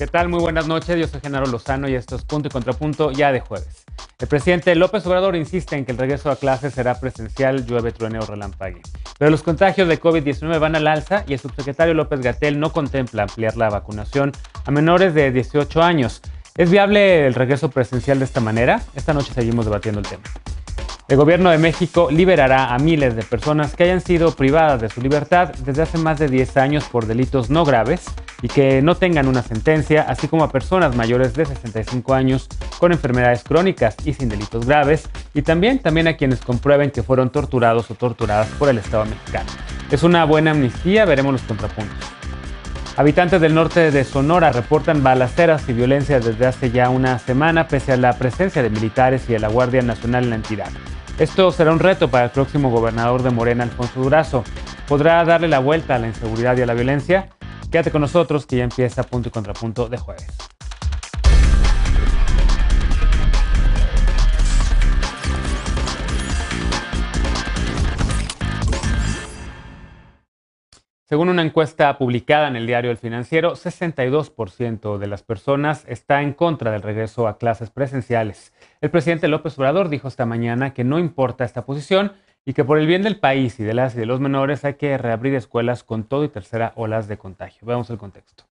¿Qué tal? Muy buenas noches, yo soy Genaro Lozano y esto es Punto y Contrapunto ya de jueves. El presidente López Obrador insiste en que el regreso a clases será presencial, llueve, truene o relampague. Pero los contagios de COVID-19 van al alza y el subsecretario López-Gatell no contempla ampliar la vacunación a menores de 18 años. ¿Es viable el regreso presencial de esta manera? Esta noche seguimos debatiendo el tema. El gobierno de México liberará a miles de personas que hayan sido privadas de su libertad desde hace más de 10 años por delitos no graves y que no tengan una sentencia, así como a personas mayores de 65 años con enfermedades crónicas y sin delitos graves, y también a quienes comprueben que fueron torturados o torturadas por el Estado mexicano. Es una buena amnistía, veremos los contrapuntos. Habitantes del norte de Sonora reportan balaceras y violencia desde hace ya una semana, pese a la presencia de militares y de la Guardia Nacional en la entidad. Esto será un reto para el próximo gobernador de Morena, Alfonso Durazo. ¿Podrá darle la vuelta a la inseguridad y a la violencia? Quédate con nosotros que ya empieza Punto y Contrapunto de jueves. Según una encuesta publicada en el diario El Financiero, 62% de las personas está en contra del regreso a clases presenciales. El presidente López Obrador dijo esta mañana que no importa esta posición y que por el bien del país y de las y de los menores hay que reabrir escuelas con todo y tercera olas de contagio. Veamos el contexto.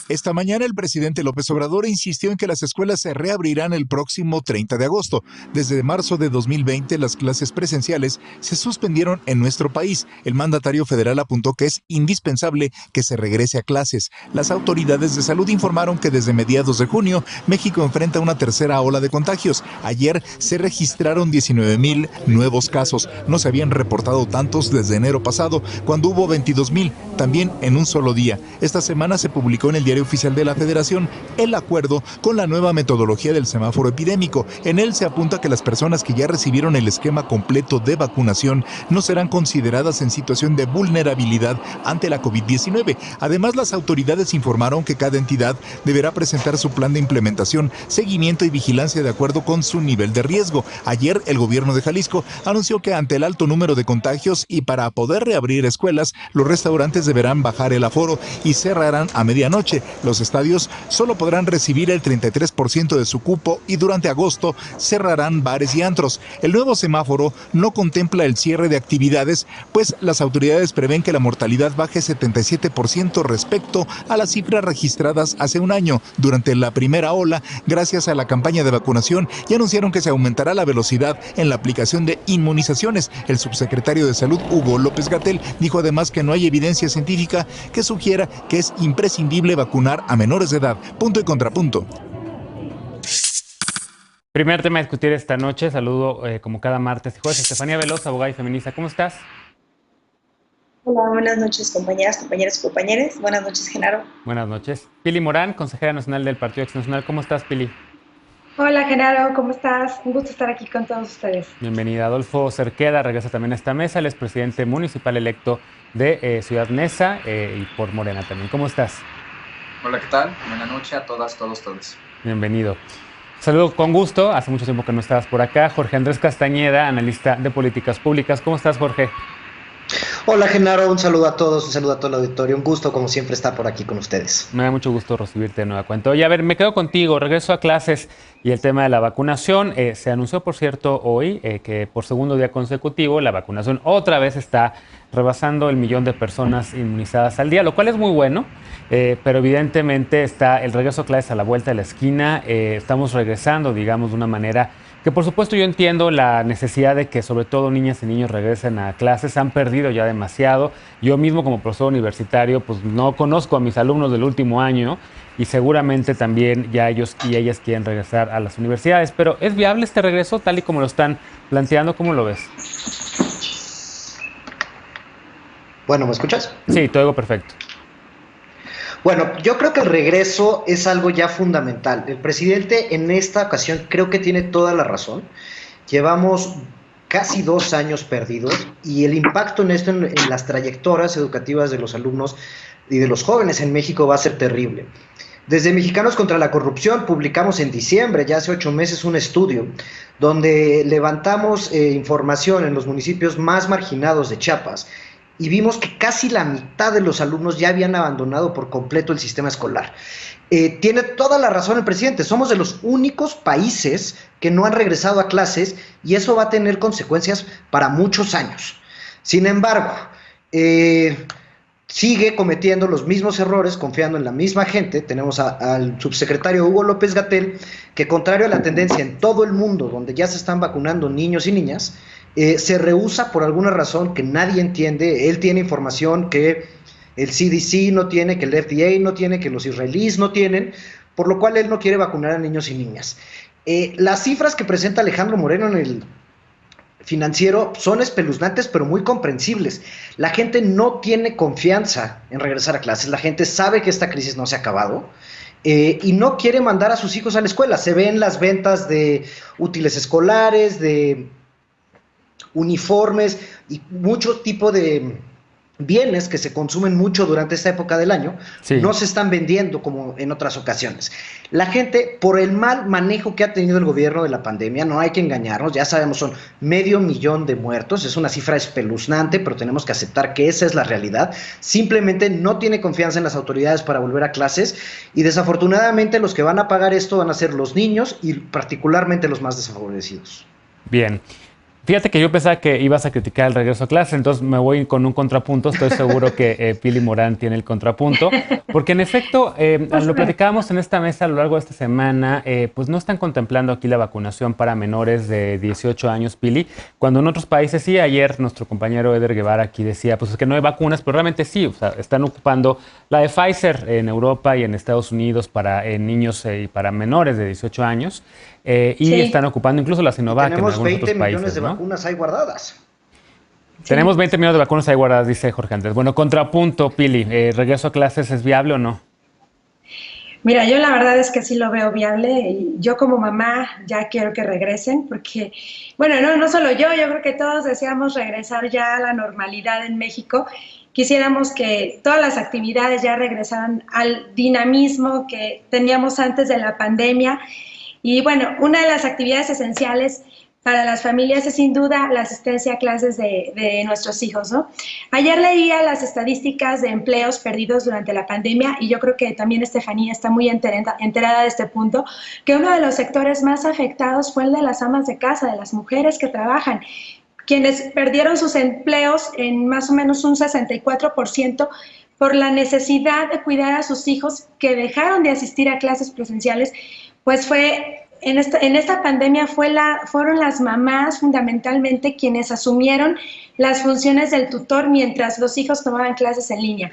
Esta mañana el presidente López Obrador insistió en que las escuelas se reabrirán el próximo 30 de agosto. Desde marzo de 2020 las clases presenciales se suspendieron en nuestro país. El mandatario federal apuntó que es indispensable que se regrese a clases. Las autoridades de salud informaron que desde mediados de junio México enfrenta una tercera ola de contagios. Ayer se registraron 19,000 nuevos casos. No se habían reportado tantos desde enero pasado, cuando hubo 22,000, también en un solo día. Esta semana se publicó en el Diario Oficial de la Federación el acuerdo con la nueva metodología del semáforo epidémico. En él se apunta que las personas que ya recibieron el esquema completo de vacunación no serán consideradas en situación de vulnerabilidad ante la COVID-19. Además, las autoridades informaron que cada entidad deberá presentar su plan de implementación, seguimiento y vigilancia de acuerdo con su nivel de riesgo. Ayer, el gobierno de Jalisco anunció que ante el alto número de contagios y para poder reabrir escuelas, los restaurantes deberán bajar el aforo y cerrarán a medianoche. Los estadios solo podrán recibir el 33% de su cupo y durante agosto cerrarán bares y antros. El nuevo semáforo no contempla el cierre de actividades, pues las autoridades prevén que la mortalidad baje 77% respecto a las cifras registradas hace un año durante la primera ola, gracias a la campaña de vacunación, y anunciaron que se aumentará la velocidad en la aplicación de inmunizaciones. El subsecretario de Salud, Hugo López-Gatell, dijo además que no hay evidencia científica que sugiera que es imprescindible vacunar a menores de edad. Punto y contrapunto. Primer tema a discutir esta noche. Saludo como cada martes y jueves a Estefanía Veloz, abogada y feminista. ¿Cómo estás? Hola, buenas noches, compañeras, compañeros y compañeros. Buenas noches, Genaro. Buenas noches. Pili Morán, consejera nacional del Partido Acción Nacional. ¿Cómo estás, Pili? Hola, Genaro, ¿cómo estás? Un gusto estar aquí con todos ustedes. Bienvenida. Adolfo Cerqueda regresa también a esta mesa. Él es presidente municipal electo de Ciudad Neza y por Morena también. ¿Cómo estás? Hola, ¿qué tal? Buenas noches a todas, todos. Bienvenido. Saludo con gusto. Hace mucho tiempo que no estabas por acá. Jorge Andrés Castañeda, analista de políticas públicas. ¿Cómo estás, Jorge? Hola, Genaro, un saludo a todos, un saludo a todo el auditorio. Un gusto, como siempre, estar por aquí con ustedes. Me da mucho gusto recibirte de nueva cuenta. Oye, a ver, me quedo contigo. Regreso a clases y el tema de la vacunación. Se anunció, por cierto, hoy que por segundo día consecutivo la vacunación otra vez está rebasando el 1,000,000 de personas inmunizadas al día, lo cual es muy bueno, pero evidentemente está el regreso a clases a la vuelta de la esquina. Estamos regresando, digamos, de una manera que por supuesto yo entiendo la necesidad de que sobre todo niñas y niños regresen a clases. Han perdido ya demasiado. Yo mismo como profesor universitario pues no conozco a mis alumnos del último año y seguramente también ya ellos y ellas quieren regresar a las universidades. Pero ¿es viable este regreso tal y como lo están planteando? ¿Cómo lo ves? Bueno, ¿me escuchas? Sí, te oigo perfecto. Bueno, yo creo que el regreso es algo ya fundamental. El presidente en esta ocasión creo que tiene toda la razón. Llevamos casi 2 años perdidos y el impacto en esto en las trayectorias educativas de los alumnos y de los jóvenes en México va a ser terrible. Desde Mexicanos contra la Corrupción publicamos en diciembre, ya hace 8 meses, un estudio donde levantamos información en los municipios más marginados de Chiapas y vimos que casi la mitad de los alumnos ya habían abandonado por completo el sistema escolar. Tiene toda la razón el presidente, somos de los únicos países que no han regresado a clases y eso va a tener consecuencias para muchos años. Sin embargo, sigue cometiendo los mismos errores, confiando en la misma gente. Tenemos al subsecretario Hugo López-Gatell, que contrario a la tendencia en todo el mundo, donde ya se están vacunando niños y niñas, se rehúsa por alguna razón que nadie entiende. Él tiene información que el CDC no tiene, que el FDA no tiene, que los israelíes no tienen, por lo cual él no quiere vacunar a niños y niñas. Las cifras que presenta Alejandro Moreno en el Financiero son espeluznantes, pero muy comprensibles. La gente no tiene confianza en regresar a clases, la gente sabe que esta crisis no se ha acabado y no quiere mandar a sus hijos a la escuela. Se ven las ventas de útiles escolares, de uniformes y mucho tipo de bienes que se consumen mucho durante esta época del año, sí, no se están vendiendo como en otras ocasiones. La gente, por el mal manejo que ha tenido el gobierno de la pandemia, no hay que engañarnos, ya sabemos, son 500,000 de muertos, es una cifra espeluznante, pero tenemos que aceptar que esa es la realidad. Simplemente no tiene confianza en las autoridades para volver a clases y desafortunadamente los que van a pagar esto van a ser los niños y particularmente los más desfavorecidos. Bien. Fíjate que yo pensaba que ibas a criticar el regreso a clase, entonces me voy con un contrapunto. Estoy seguro que Pili Morán tiene el contrapunto, porque en efecto, lo platicábamos en esta mesa a lo largo de esta semana, pues no están contemplando aquí la vacunación para menores de 18 años, Pili, cuando en otros países sí. Ayer nuestro compañero Eder Guevara aquí decía, pues es que no hay vacunas, pero realmente sí, o sea, están ocupando la de Pfizer en Europa y en Estados Unidos para niños y para menores de 18 años. Y sí, están ocupando incluso la Sinovac en algunos otros países. Tenemos 20 millones de vacunas ahí guardadas. Tenemos 20 millones de vacunas ahí guardadas, dice Jorge Andrés. Bueno, contrapunto, Pili, ¿regreso a clases es viable o no? Mira, yo la verdad es que sí lo veo viable. Yo como mamá ya quiero que regresen porque, bueno, no solo yo creo que todos deseamos regresar ya a la normalidad en México. Quisiéramos que todas las actividades ya regresaran al dinamismo que teníamos antes de la pandemia. Y bueno, una de las actividades esenciales para las familias es sin duda la asistencia a clases de nuestros hijos, ¿no? Ayer leía las estadísticas de empleos perdidos durante la pandemia y yo creo que también Estefanía está muy enterada de este punto, que uno de los sectores más afectados fue el de las amas de casa, de las mujeres que trabajan, quienes perdieron sus empleos en más o menos un 64% por la necesidad de cuidar a sus hijos que dejaron de asistir a clases presenciales. Pues fue en esta pandemia fueron las mamás fundamentalmente quienes asumieron las funciones del tutor mientras los hijos tomaban clases en línea.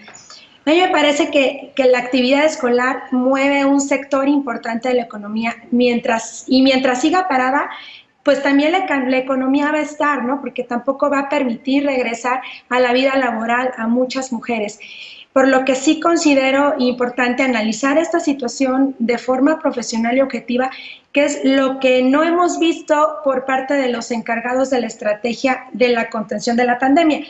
A mí me parece que la actividad escolar mueve un sector importante de la economía mientras siga parada, pues también la economía va a estar, ¿no? Porque tampoco va a permitir regresar a la vida laboral a muchas mujeres. Por lo que sí considero importante analizar esta situación de forma profesional y objetiva, que es lo que no hemos visto por parte de los encargados de la estrategia de la contención de la pandemia,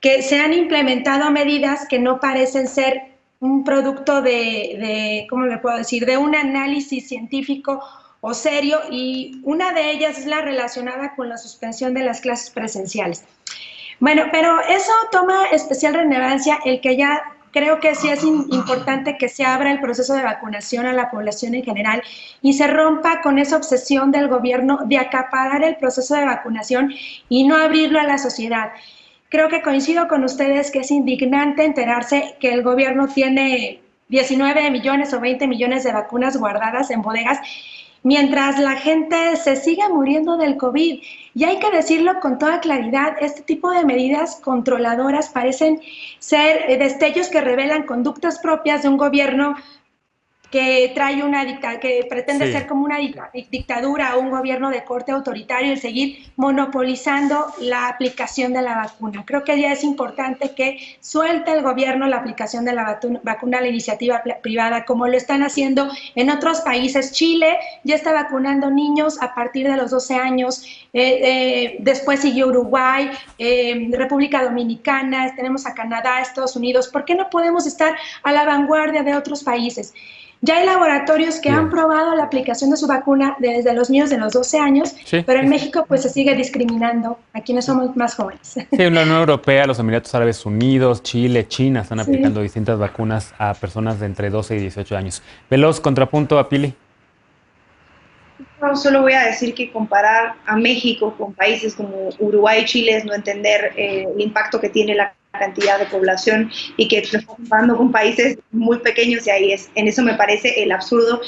que se han implementado medidas que no parecen ser un producto ¿cómo le puedo decir?, de un análisis científico o serio, y una de ellas es la relacionada con la suspensión de las clases presenciales. Bueno, pero eso toma especial relevancia el que ya creo que sí es importante que se abra el proceso de vacunación a la población en general y se rompa con esa obsesión del gobierno de acaparar el proceso de vacunación y no abrirlo a la sociedad. Creo que coincido con ustedes que es indignante enterarse que el gobierno tiene 19 millones o 20 millones de vacunas guardadas en bodegas, mientras la gente se sigue muriendo del COVID. Y hay que decirlo con toda claridad, este tipo de medidas controladoras parecen ser destellos que revelan conductas propias de un gobierno que que pretende ser como una dictadura o un gobierno de corte autoritario y seguir monopolizando la aplicación de la vacuna. Creo que ya es importante que suelte el gobierno la aplicación de la vacuna a la iniciativa privada, como lo están haciendo en otros países. Chile ya está vacunando niños a partir de los 12 años, después siguió Uruguay, República Dominicana, tenemos a Canadá, Estados Unidos. ¿Por qué no podemos estar a la vanguardia de otros países? Ya hay laboratorios que han probado la aplicación de su vacuna desde los niños de los 12 años, pero en México pues se sigue discriminando a quienes somos más jóvenes. Sí, en la Unión Europea, los Emiratos Árabes Unidos, Chile, China están aplicando distintas vacunas a personas de entre 12 y 18 años. Veloz, contrapunto a Pili. No, solo voy a decir que comparar a México con países como Uruguay y Chile es no entender el impacto que tiene la cantidad de población y que lo está comparando con países muy pequeños y ahí en eso me parece el absurdo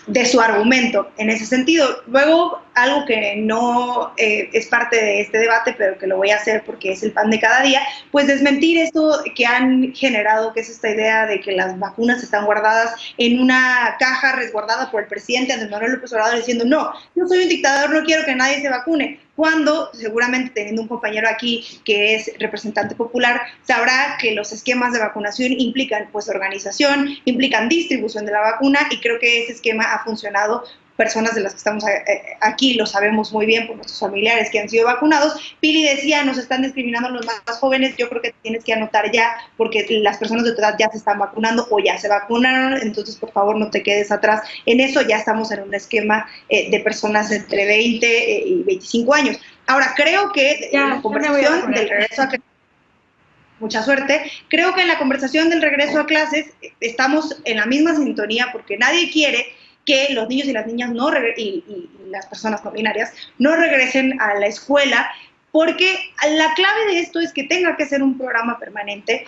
de su argumento en ese sentido. Luego, algo que no es parte de este debate, pero que lo voy a hacer porque es el pan de cada día, pues desmentir esto que han generado, que es esta idea de que las vacunas están guardadas en una caja resguardada por el presidente Andrés Manuel López Obrador diciendo, no, yo soy un dictador, no quiero que nadie se vacune. Cuando, seguramente teniendo un compañero aquí que es representante popular, sabrá que los esquemas de vacunación implican pues organización, implican distribución de la vacuna y creo que ese esquema ha funcionado. Personas de las que estamos aquí lo sabemos muy bien por nuestros familiares que han sido vacunados. Pili decía, nos están discriminando los más jóvenes, yo creo que tienes que anotar ya, porque las personas de tu edad ya se están vacunando o ya se vacunaron, entonces por favor no te quedes atrás en eso, ya estamos en un esquema de personas entre 20 y 25 años. Ahora, creo que en la conversación del regreso a clases, mucha suerte, creo que en la conversación del regreso a clases estamos en la misma sintonía porque nadie quiere que los niños y las niñas y las personas no binarias no regresen a la escuela, porque la clave de esto es que tenga que ser un programa permanente,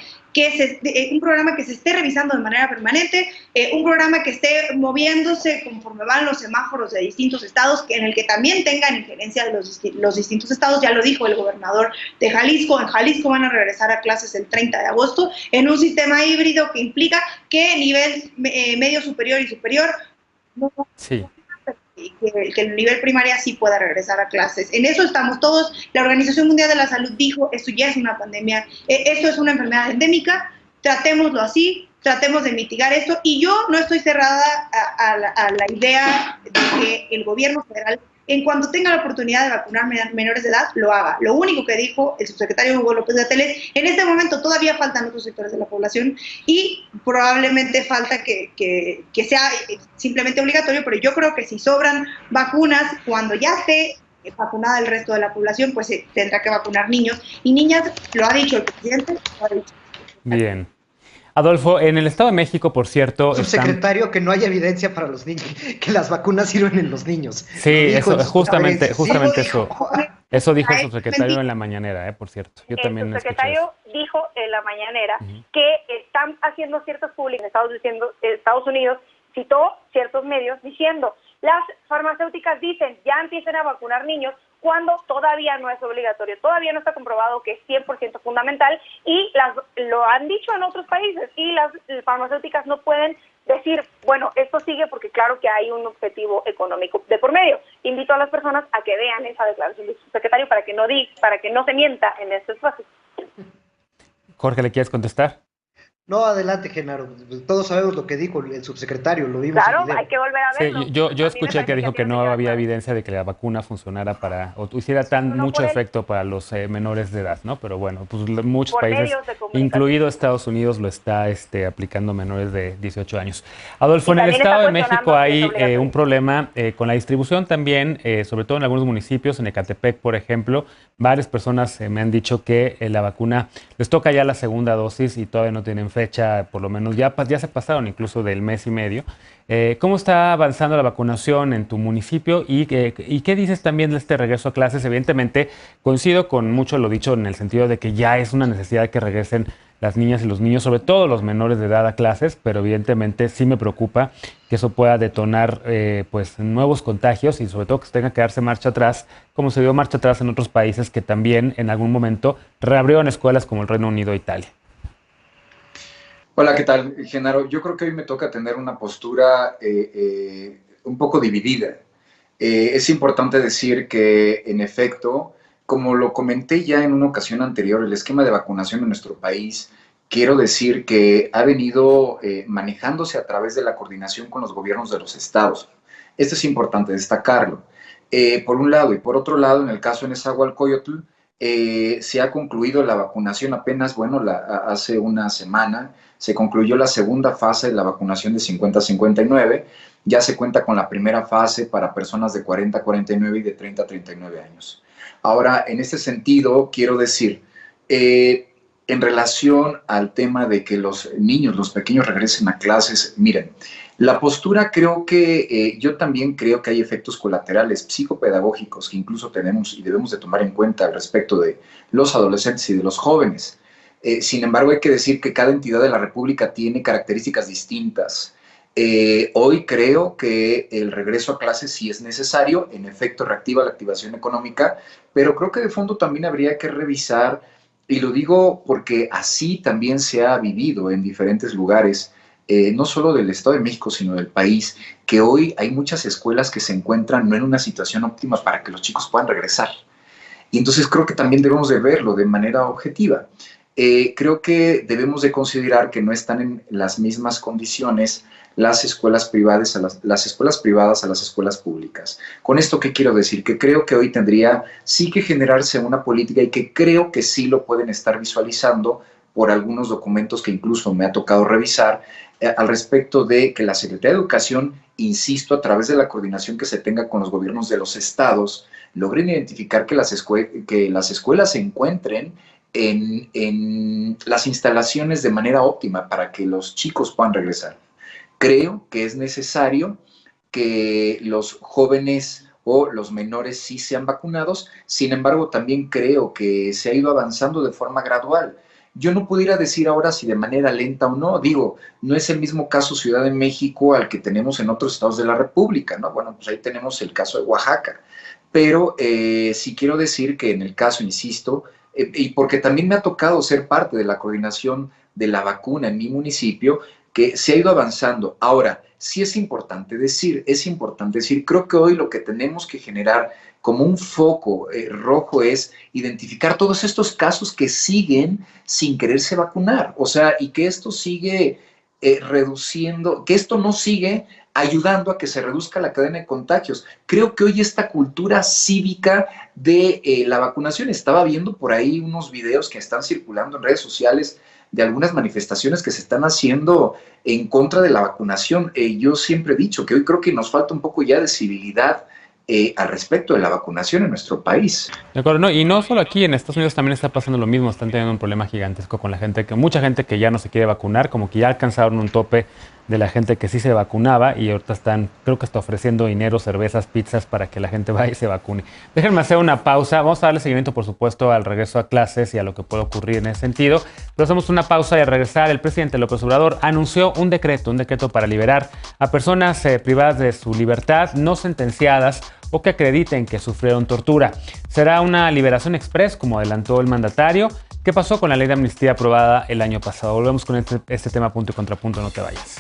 un programa que se esté revisando de manera permanente, un programa que esté moviéndose conforme van los semáforos de distintos estados, en el que también tengan injerencia de los distintos estados. Ya lo dijo el gobernador de Jalisco, en Jalisco van a regresar a clases el 30 de agosto en un sistema híbrido que implica que nivel medio superior y superior sí. Que el nivel primaria sí pueda regresar a clases. En eso estamos todos. La Organización Mundial de la Salud dijo, esto ya es una pandemia, esto es una enfermedad endémica, tratémoslo así, tratemos de mitigar esto. Y yo no estoy cerrada a la idea de que el gobierno federal, en cuanto tenga la oportunidad de vacunar menores de edad, lo haga. Lo único que dijo el subsecretario Hugo López-Gatell es, en este momento todavía faltan otros sectores de la población y probablemente falta que sea simplemente obligatorio, pero yo creo que si sobran vacunas, cuando ya esté vacunada el resto de la población, pues se tendrá que vacunar niños y niñas, lo ha dicho el presidente, lo ha dicho. Bien. Adolfo, en el Estado de México, por cierto... Subsecretario, que no hay evidencia para los niños, que las vacunas sirven en los niños. Sí, eso, justamente eso. Eso dijo el subsecretario en la mañanera, por cierto. Yo también el subsecretario dijo en la mañanera que están haciendo ciertas públicas en Estados Unidos, citó ciertos medios diciendo, las farmacéuticas dicen, ya empiecen a vacunar niños, cuando todavía no es obligatorio, todavía no está comprobado que es 100% fundamental y lo han dicho en otros países y las farmacéuticas no pueden decir, bueno, esto sigue porque claro que hay un objetivo económico de por medio. Invito a las personas a que vean esa declaración del subsecretario para que no se mienta en este espacio. Jorge, ¿le quieres contestar? No, adelante, Genaro. Todos sabemos lo que dijo el subsecretario, lo vimos. Claro, hay que volver a verlo. Sí, yo escuché que dijo que no había evidencia de que la vacuna funcionara o hiciera mucho efecto para los menores de edad, ¿no? Pero bueno, pues muchos países, incluido Estados Unidos, lo está aplicando menores de 18 años. Adolfo, en el Estado de México hay un problema con la distribución también, sobre todo en algunos municipios, en Ecatepec, por ejemplo. Varias personas me han dicho que la vacuna les toca ya la segunda dosis y todavía no tienen fecha, por lo menos ya se pasaron incluso del mes y medio. ¿Cómo está avanzando la vacunación en tu municipio y qué dices también de este regreso a clases? Evidentemente coincido con mucho lo dicho en el sentido de que ya es una necesidad que regresen las niñas y los niños, sobre todo los menores de edad a clases, pero evidentemente sí me preocupa que eso pueda detonar pues nuevos contagios y sobre todo que se tenga que darse marcha atrás, como se dio marcha atrás en otros países que también en algún momento reabrieron escuelas como el Reino Unido e Italia. Hola, ¿qué tal, Genaro? Yo creo que hoy me toca tener una postura un poco dividida. Es importante decir que, en efecto, como lo comenté ya en una ocasión anterior, el esquema de vacunación en nuestro país, quiero decir que ha venido manejándose a través de la coordinación con los gobiernos de los estados. Esto es importante destacarlo. Por un lado, y por otro lado, en el caso de Nezahualcóyotl, se ha concluido la vacunación apenas, bueno, hace una semana se concluyó la segunda fase de la vacunación de 50 a 59, ya se cuenta con la primera fase para personas de 40 a 49 y de 30 a 39 años. Ahora, en este sentido, quiero decir, en relación al tema de que los niños, los pequeños regresen a clases, miren, la postura creo que, yo también creo que hay efectos colaterales psicopedagógicos que incluso tenemos y debemos de tomar en cuenta al respecto de los adolescentes y de los jóvenes. Sin embargo, hay que decir que cada entidad de la República tiene características distintas. Hoy creo que el regreso a clases sí es necesario, en efecto reactiva la activación económica, pero creo que de fondo también habría que revisar, y lo digo porque así también se ha vivido en diferentes lugares, no solo del Estado de México, sino del país, que hoy hay muchas escuelas que se encuentran no en una situación óptima para que los chicos puedan regresar. Y entonces creo que también debemos de verlo de manera objetiva. Creo que debemos de considerar que no están en las mismas condiciones las escuelas privadas a las escuelas privadas a las escuelas públicas. Con esto, ¿qué quiero decir? Que creo que hoy tendría sí que generarse una política y que creo que sí lo pueden estar visualizando por algunos documentos que incluso me ha tocado revisar al respecto de que la Secretaría de Educación, insisto, a través de la coordinación que se tenga con los gobiernos de los estados, logren identificar que las escuelas se encuentren en las instalaciones de manera óptima para que los chicos puedan regresar. Creo que es necesario que los jóvenes o los menores sí sean vacunados, sin embargo también creo que se ha ido avanzando de forma gradual. Yo no pudiera decir ahora si de manera lenta o no, digo, no es el mismo caso Ciudad de México al que tenemos en otros estados de la República, ¿no? Bueno, pues ahí tenemos el caso de Oaxaca, pero sí quiero decir que en el caso, insisto, y porque también me ha tocado ser parte de la coordinación de la vacuna en mi municipio, que se ha ido avanzando. Ahora, sí es importante decir, creo que hoy lo que tenemos que generar como un foco rojo es identificar todos estos casos que siguen sin quererse vacunar, o sea, y que esto sigue reduciendo, que esto no sigue ayudando a que se reduzca la cadena de contagios. Creo que hoy esta cultura cívica de la vacunación, estaba viendo por ahí unos videos que están circulando en redes sociales de algunas manifestaciones que se están haciendo en contra de la vacunación. Yo siempre he dicho que hoy creo que nos falta un poco ya de civilidad al respecto de la vacunación en nuestro país. De acuerdo, no, y no solo aquí, en Estados Unidos también está pasando lo mismo, están teniendo un problema gigantesco con la gente, que mucha gente que ya no se quiere vacunar, como que ya alcanzaron un tope de la gente que sí se vacunaba y ahorita están, creo que está ofreciendo dinero, cervezas, pizzas para que la gente vaya y se vacune. Déjenme hacer una pausa, vamos a darle seguimiento por supuesto al regreso a clases y a lo que puede ocurrir en ese sentido, pero hacemos una pausa y al regresar el presidente López Obrador anunció un decreto para liberar a personas privadas de su libertad, no sentenciadas o que acrediten que sufrieron tortura. Será una liberación express, como adelantó el mandatario. ¿Qué pasó con la ley de amnistía aprobada el año pasado? Volvemos con este tema punto y contrapunto, no te vayas.